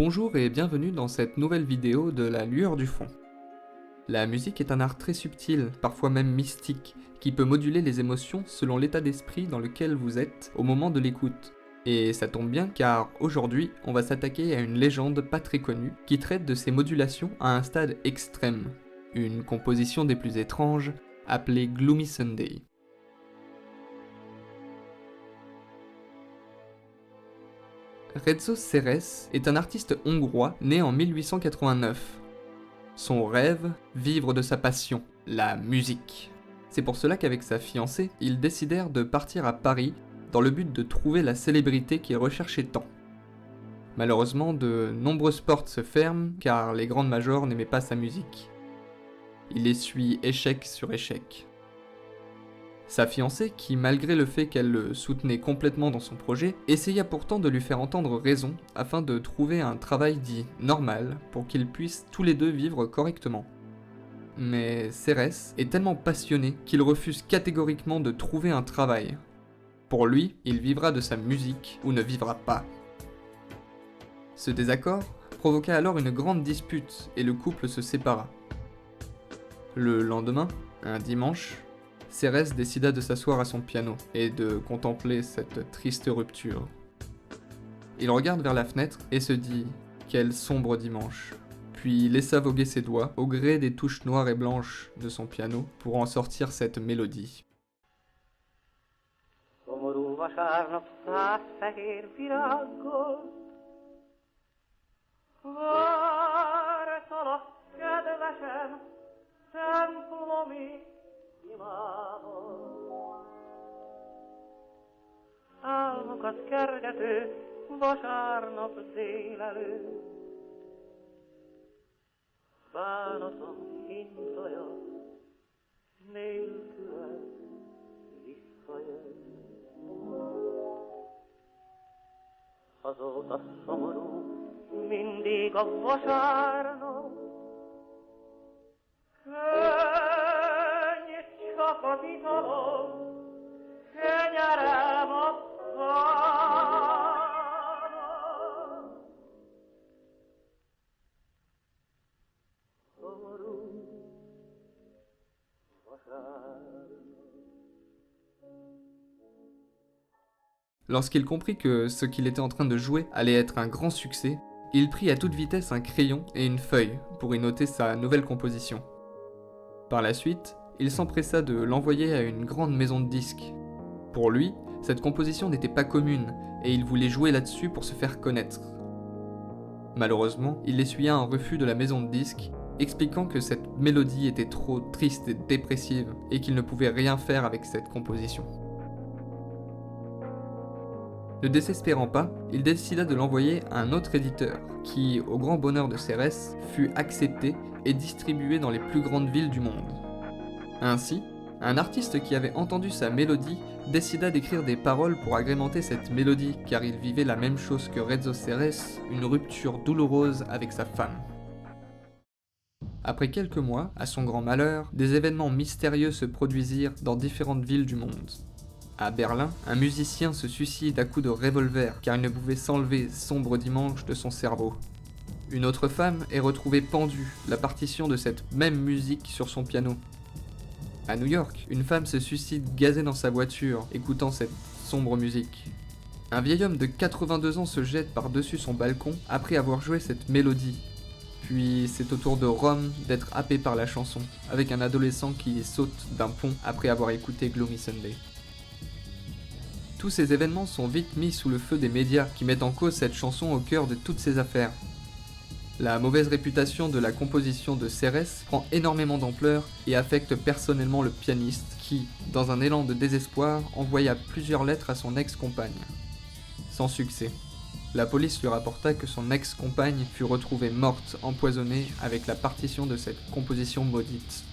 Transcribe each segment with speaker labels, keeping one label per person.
Speaker 1: Bonjour et bienvenue dans cette nouvelle vidéo de la lueur du fond. La musique est un art très subtil, parfois même mystique, qui peut moduler les émotions selon l'état d'esprit dans lequel vous êtes au moment de l'écoute. Et ça tombe bien car aujourd'hui, on va s'attaquer à une légende pas très connue qui traite de ces modulations à un stade extrême. Une composition des plus étranges, appelée Gloomy Sunday. Renzo Serres est un artiste hongrois né en 1889. Son rêve, vivre de sa passion, la musique. C'est pour cela qu'avec sa fiancée, ils décidèrent de partir à Paris dans le but de trouver la célébrité qu'ils recherchaient tant. Malheureusement, de nombreuses portes se ferment car les grandes majors n'aimaient pas sa musique. Il essuie échec sur échec. Sa fiancée, qui malgré le fait qu'elle le soutenait complètement dans son projet, essaya pourtant de lui faire entendre raison afin de trouver un travail dit normal pour qu'ils puissent tous les deux vivre correctement. Mais Serres est tellement passionné qu'il refuse catégoriquement de trouver un travail. Pour lui, il vivra de sa musique ou ne vivra pas. Ce désaccord provoqua alors une grande dispute et le couple se sépara. Le lendemain, un dimanche, Serres décida de s'asseoir à son piano et de contempler cette triste rupture. Il regarde vers la fenêtre et se dit « Quel sombre dimanche !» Puis laissa voguer ses doigts au gré des touches noires et blanches de son piano pour en sortir cette mélodie.
Speaker 2: Szomorú vasárnap száz fehér virággal, vártalak kedvesem, templomi imádom. Álmokat kergető vasárnap délelőtt, bánatom hintaja nélküled visszajön. Azóta szomorú mindig a vasárnap, könny csak az italom, kenyerem a pánom. Szomorú vasárnap.
Speaker 1: Lorsqu'il comprit que ce qu'il était en train de jouer allait être un grand succès, il prit à toute vitesse un crayon et une feuille pour y noter sa nouvelle composition. Par la suite, il s'empressa de l'envoyer à une grande maison de disques. Pour lui, cette composition n'était pas commune et il voulait jouer là-dessus pour se faire connaître. Malheureusement, il essuya un refus de la maison de disques, expliquant que cette mélodie était trop triste et dépressive et qu'il ne pouvait rien faire avec cette composition. Ne désespérant pas, il décida de l'envoyer à un autre éditeur, qui, au grand bonheur de Serres, fut accepté et distribué dans les plus grandes villes du monde. Ainsi, un artiste qui avait entendu sa mélodie décida d'écrire des paroles pour agrémenter cette mélodie, car il vivait la même chose que Renzo Serres, une rupture douloureuse avec sa femme. Après quelques mois, à son grand malheur, des événements mystérieux se produisirent dans différentes villes du monde. À Berlin, un musicien se suicide à coups de revolver car il ne pouvait s'enlever sombre dimanche de son cerveau. Une autre femme est retrouvée pendue, la partition de cette même musique sur son piano. À New York, une femme se suicide gazée dans sa voiture, écoutant cette sombre musique. Un vieil homme de 82 ans se jette par-dessus son balcon après avoir joué cette mélodie. Puis c'est au tour de Rome d'être happé par la chanson, avec un adolescent qui saute d'un pont après avoir écouté Gloomy Sunday. Tous ces événements sont vite mis sous le feu des médias qui mettent en cause cette chanson au cœur de toutes ces affaires. La mauvaise réputation de la composition de Serres prend énormément d'ampleur et affecte personnellement le pianiste qui, dans un élan de désespoir, envoya plusieurs lettres à son ex-compagne. Sans succès. La police lui rapporta que son ex-compagne fut retrouvée morte, empoisonnée avec la partition de cette composition maudite.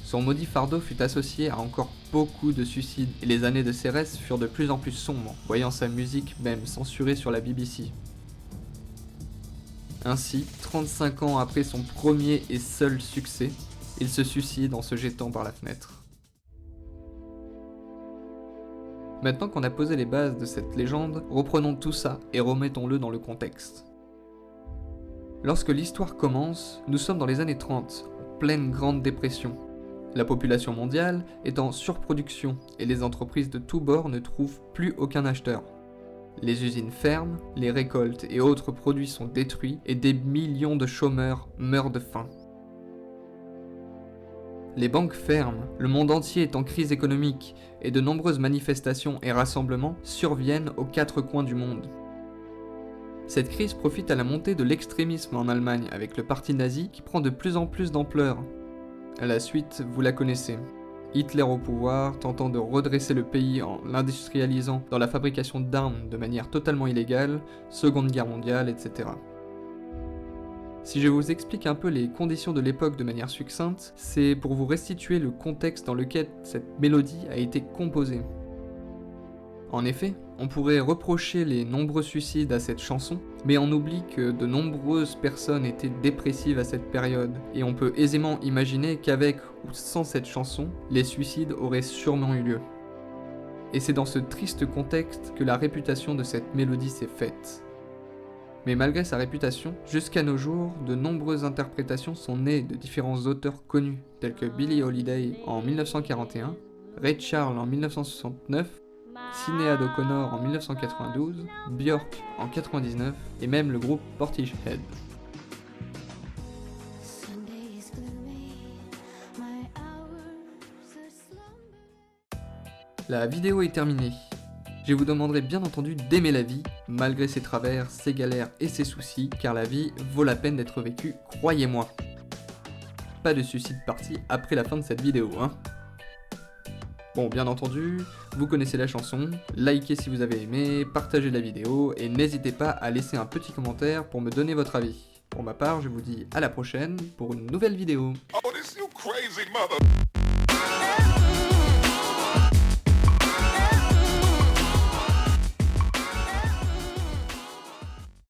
Speaker 1: Son maudit fardeau fut associé à encore beaucoup de suicides et les années de Serres furent de plus en plus sombres, voyant sa musique même censurée sur la BBC. Ainsi, 35 ans après son premier et seul succès, il se suicide en se jetant par la fenêtre. Maintenant qu'on a posé les bases de cette légende, reprenons tout ça et remettons-le dans le contexte. Lorsque l'histoire commence, nous sommes dans les années 30, en pleine Grande Dépression. La population mondiale est en surproduction et les entreprises de tous bords ne trouvent plus aucun acheteur. Les usines ferment, les récoltes et autres produits sont détruits et des millions de chômeurs meurent de faim. Les banques ferment, le monde entier est en crise économique et de nombreuses manifestations et rassemblements surviennent aux quatre coins du monde. Cette crise profite à la montée de l'extrémisme en Allemagne avec le parti nazi qui prend de plus en plus d'ampleur. La suite, vous la connaissez. Hitler au pouvoir, tentant de redresser le pays en l'industrialisant dans la fabrication d'armes de manière totalement illégale, Seconde Guerre mondiale, etc. Si je vous explique un peu les conditions de l'époque de manière succincte, c'est pour vous restituer le contexte dans lequel cette mélodie a été composée. En effet, on pourrait reprocher les nombreux suicides à cette chanson, mais on oublie que de nombreuses personnes étaient dépressives à cette période, et on peut aisément imaginer qu'avec ou sans cette chanson, les suicides auraient sûrement eu lieu. Et c'est dans ce triste contexte que la réputation de cette mélodie s'est faite. Mais malgré sa réputation, jusqu'à nos jours, de nombreuses interprétations sont nées de différents auteurs connus, tels que Billie Holiday en 1941, Ray Charles en 1969, Sinéad O'Connor en 1992, Björk en 1999 et même le groupe Portishead. La vidéo est terminée. Je vous demanderai bien entendu d'aimer la vie, malgré ses travers, ses galères et ses soucis, car la vie vaut la peine d'être vécue, croyez-moi. Pas de suicide parti après la fin de cette vidéo, hein. Bon, bien entendu, vous connaissez la chanson, likez si vous avez aimé, partagez la vidéo, et n'hésitez pas à laisser un petit commentaire pour me donner votre avis. Pour ma part, je vous dis à la prochaine pour une nouvelle vidéo.
Speaker 3: Oh, this you crazy mother...